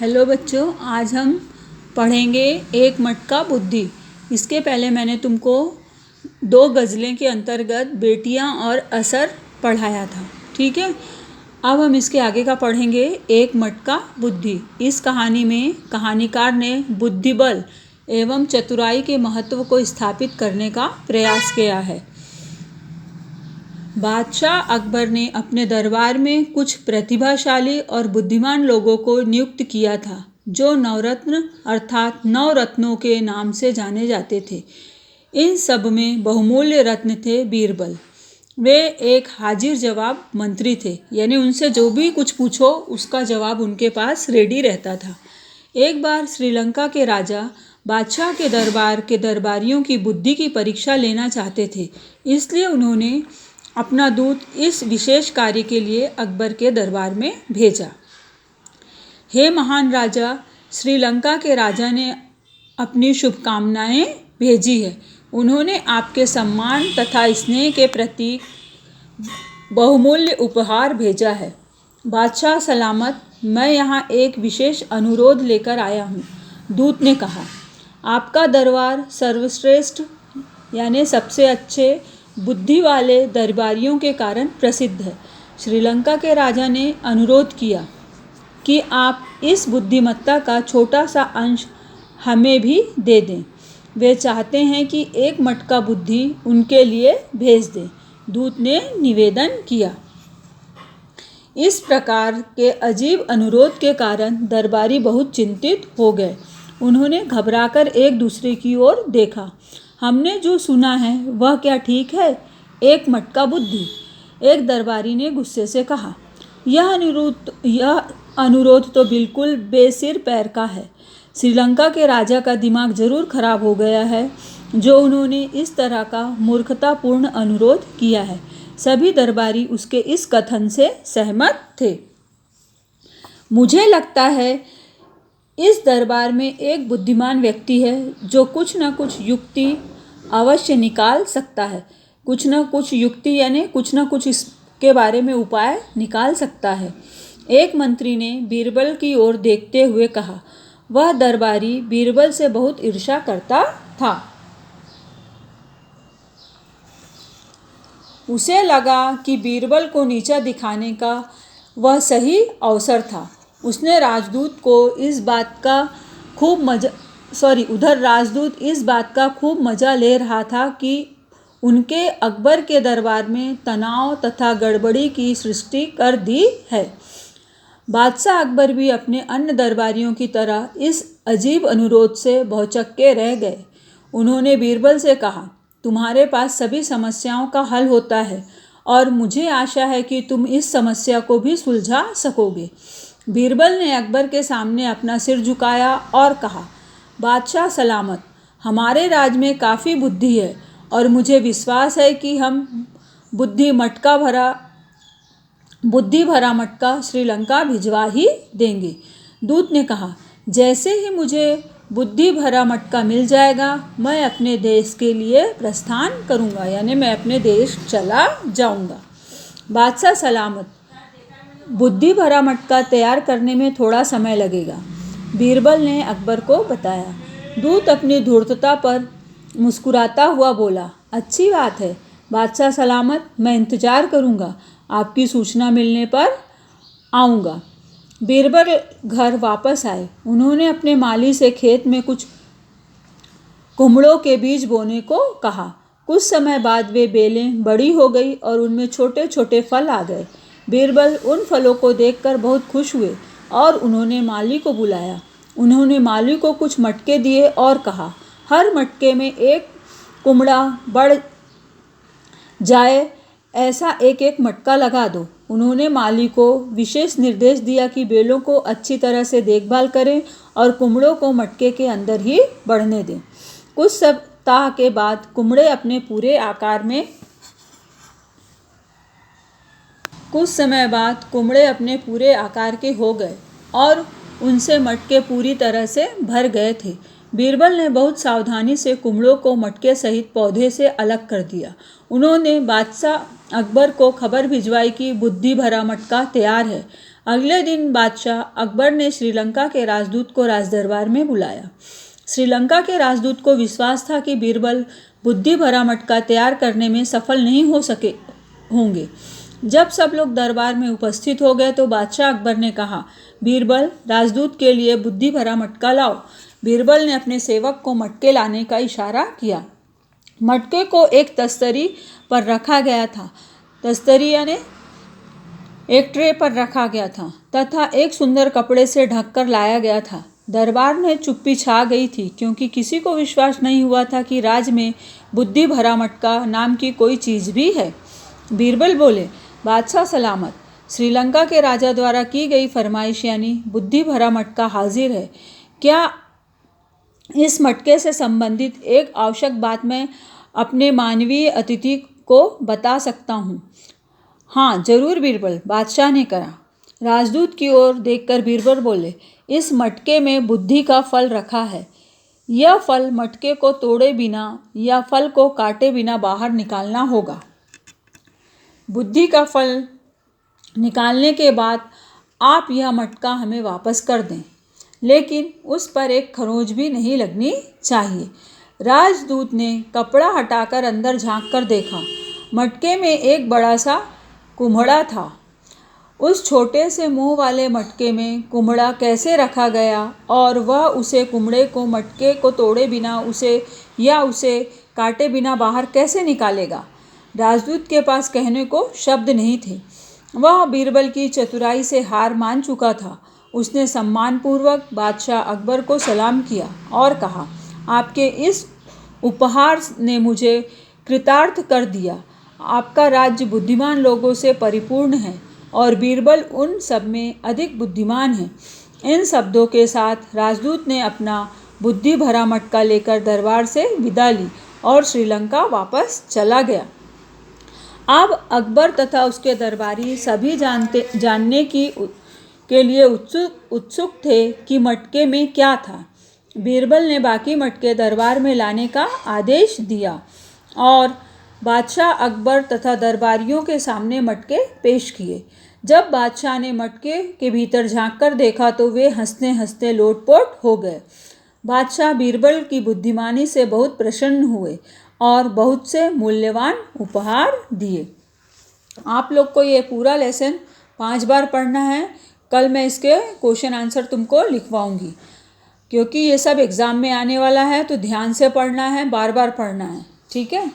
Hello बच्चों, आज हम पढ़ेंगे एक मटका बुद्धि। इसके पहले मैंने तुमको 2 गज़लें के अंतर्गत बेटियां और असर पढ़ाया था, ठीक है। अब हम इसके आगे का पढ़ेंगे एक मटका बुद्धि। इस कहानी में कहानीकार ने बुद्धिबल एवं चतुराई के महत्व को स्थापित करने का प्रयास किया है। बादशाह अकबर ने अपने दरबार में कुछ प्रतिभाशाली और बुद्धिमान लोगों को नियुक्त किया था, जो नवरत्न अर्थात 9 रत्नों के नाम से जाने जाते थे। इन सब में बहुमूल्य रत्न थे बीरबल। वे एक हाजिर जवाब मंत्री थे, यानी उनसे जो भी कुछ पूछो उसका जवाब उनके पास रेडी रहता था। एक बार श्रीलंका के राजा बादशाह के दरबार के दरबारियों की बुद्धि की परीक्षा लेना चाहते थे, इसलिए उन्होंने अपना दूत इस विशेष कार्य के लिए अकबर के दरबार में भेजा। हे महान राजा, श्रीलंका के राजा ने अपनी शुभकामनाएं भेजी है। उन्होंने आपके सम्मान तथा स्नेह के प्रति बहुमूल्य उपहार भेजा है। बादशाह सलामत, मैं यहाँ एक विशेष अनुरोध लेकर आया हूँ। दूत ने कहा, आपका दरबार सर्वश्रेष्ठ यानी सबसे अच्छे बुद्धि वाले दरबारियों के कारण प्रसिद्ध है। श्रीलंका के राजा ने अनुरोध किया कि आप इस बुद्धिमत्ता का छोटा सा अंश हमें भी दे दें। वे चाहते हैं कि एक मटका बुद्धि उनके लिए भेज दें। दूत ने निवेदन किया। इस प्रकार के अजीब अनुरोध के कारण दरबारी बहुत चिंतित हो गए। उन्होंने घबराकर एक दूसरे की ओर देखा। हमने जो सुना है वह क्या ठीक है? एक मटका बुद्धि, एक दरबारी ने गुस्से से कहा। यह अनुरोध तो बिल्कुल बेसिर पैर का है। श्रीलंका के राजा का दिमाग जरूर खराब हो गया है, जो उन्होंने इस तरह का मूर्खतापूर्ण अनुरोध किया है। सभी दरबारी उसके इस कथन से सहमत थे। मुझे लगता है इस दरबार में एक बुद्धिमान व्यक्ति है, जो कुछ न कुछ युक्ति अवश्य निकाल सकता है। कुछ न कुछ युक्ति यानी कुछ न कुछ इसके बारे में उपाय निकाल सकता है। एक मंत्री ने बीरबल की ओर देखते हुए कहा। वह दरबारी बीरबल से बहुत ईर्ष्या करता था। उसे लगा कि बीरबल को नीचा दिखाने का वह सही अवसर था। उसने राजदूत को इस बात का खूब उधर राजदूत इस बात का खूब मजा ले रहा था कि उनके अकबर के दरबार में तनाव तथा गड़बड़ी की सृष्टि कर दी है। बादशाह अकबर भी अपने अन्य दरबारियों की तरह इस अजीब अनुरोध से भौचक्के रह गए। उन्होंने बीरबल से कहा, तुम्हारे पास सभी समस्याओं का हल होता है और मुझे आशा है कि तुम इस समस्या को भी सुलझा सकोगे। बीरबल ने अकबर के सामने अपना सिर झुकाया और कहा, बादशाह सलामत, हमारे राज में काफ़ी बुद्धि है और मुझे विश्वास है कि हम बुद्धि भरा मटका श्रीलंका भिजवा ही देंगे। दूत ने कहा, जैसे ही मुझे बुद्धि भरा मटका मिल जाएगा, मैं अपने देश के लिए प्रस्थान करूंगा, यानी मैं अपने देश चला जाऊंगा। बादशाह सलामत, बुद्धि भरा मटका तैयार करने में थोड़ा समय लगेगा, बीरबल ने अकबर को बताया। दूत अपनी धूर्तता पर मुस्कुराता हुआ बोला, अच्छी बात है बादशाह सलामत, मैं इंतज़ार करूंगा। आपकी सूचना मिलने पर आऊँगा। बीरबल घर वापस आए। उन्होंने अपने माली से खेत में कुछ कुम्हड़ों के बीज बोने को कहा। कुछ समय बाद वे बेलें बड़ी हो गई और उनमें छोटे छोटे फल आ गए। बीरबल उन फलों को देखकर बहुत खुश हुए और उन्होंने माली को बुलाया। उन्होंने माली को कुछ मटके दिए और कहा, हर मटके में एक कुम्हड़ा बढ़ जाए ऐसा एक एक मटका लगा दो। उन्होंने माली को विशेष निर्देश दिया कि बेलों को अच्छी तरह से देखभाल करें और कुम्हड़ों को मटके के अंदर ही बढ़ने दें। कुछ सप्ताह के बाद कुम्हड़े अपने पूरे आकार के हो गए और उनसे मटके पूरी तरह से भर गए थे। बीरबल ने बहुत सावधानी से कुम्हड़ों को मटके सहित पौधे से अलग कर दिया। उन्होंने बादशाह अकबर को खबर भिजवाई कि बुद्धि भरा मटका तैयार है। अगले दिन बादशाह अकबर ने श्रीलंका के राजदूत को राजदरबार में बुलाया। श्रीलंका के राजदूत को विश्वास था कि बीरबल बुद्धि भरा मटका तैयार करने में सफल नहीं होंगे। जब सब लोग दरबार में उपस्थित हो गए तो बादशाह अकबर ने कहा, बीरबल, राजदूत के लिए बुद्धि भरा मटका लाओ। बीरबल ने अपने सेवक को मटके लाने का इशारा किया। मटके को एक तस्तरी पर रखा गया था। तस्तरी यानी एक ट्रे पर रखा गया था तथा एक सुंदर कपड़े से ढककर लाया गया था। दरबार में चुप्पी छा गई थी, क्योंकि किसी को विश्वास नहीं हुआ था कि राज में बुद्धि भरा मटका नाम की कोई चीज़ भी है। बीरबल बोले, बादशाह सलामत। श्रीलंका के राजा द्वारा की गई फरमाइश यानी बुद्धि भरा मटका हाजिर है। क्या इस मटके से संबंधित एक आवश्यक बात मैं अपने मानवीय अतिथि को बता सकता हूँ? हाँ जरूर बीरबल, बादशाह ने कहा। राजदूत की ओर देखकर बीरबल बोले, इस मटके में बुद्धि का फल रखा है। यह फल मटके को तोड़े बिना या फल को काटे बिना बाहर निकालना होगा। बुद्धि का फल निकालने के बाद आप यह मटका हमें वापस कर दें, लेकिन उस पर एक खरोंच भी नहीं लगनी चाहिए। राजदूत ने कपड़ा हटाकर अंदर झांककर देखा। मटके में एक बड़ा सा कुम्हड़ा था। उस छोटे से मुंह वाले मटके में कुम्हड़ा कैसे रखा गया और वह उसे कुम्हड़े को मटके को तोड़े बिना उसे काटे बिना बाहर कैसे निकालेगा? राजदूत के पास कहने को शब्द नहीं थे। वह बीरबल की चतुराई से हार मान चुका था। उसने सम्मानपूर्वक बादशाह अकबर को सलाम किया और कहा, आपके इस उपहार ने मुझे कृतार्थ कर दिया। आपका राज्य बुद्धिमान लोगों से परिपूर्ण है और बीरबल उन सब में अधिक बुद्धिमान है। इन शब्दों के साथ राजदूत ने अपना बुद्धि भरा मटका लेकर दरबार से विदा ली और श्रीलंका वापस चला गया। अब अकबर तथा उसके दरबारी सभी जानने के लिए उत्सुक थे कि मटके में क्या था। बीरबल ने बाकी मटके दरबार में लाने का आदेश दिया और बादशाह अकबर तथा दरबारियों के सामने मटके पेश किए। जब बादशाह ने मटके के भीतर झांककर देखा तो वे हंसते हंसते लोटपोट हो गए। बादशाह बीरबल की बुद्धिमानी से बहुत प्रसन्न हुए और बहुत से मूल्यवान उपहार दिए। आप लोग को ये पूरा लेसन 5 बार पढ़ना है। कल मैं इसके क्वेश्चन आंसर तुमको लिखवाऊंगी, क्योंकि ये सब एग्ज़ाम में आने वाला है, तो ध्यान से पढ़ना है, बार बार पढ़ना है। ठीक है।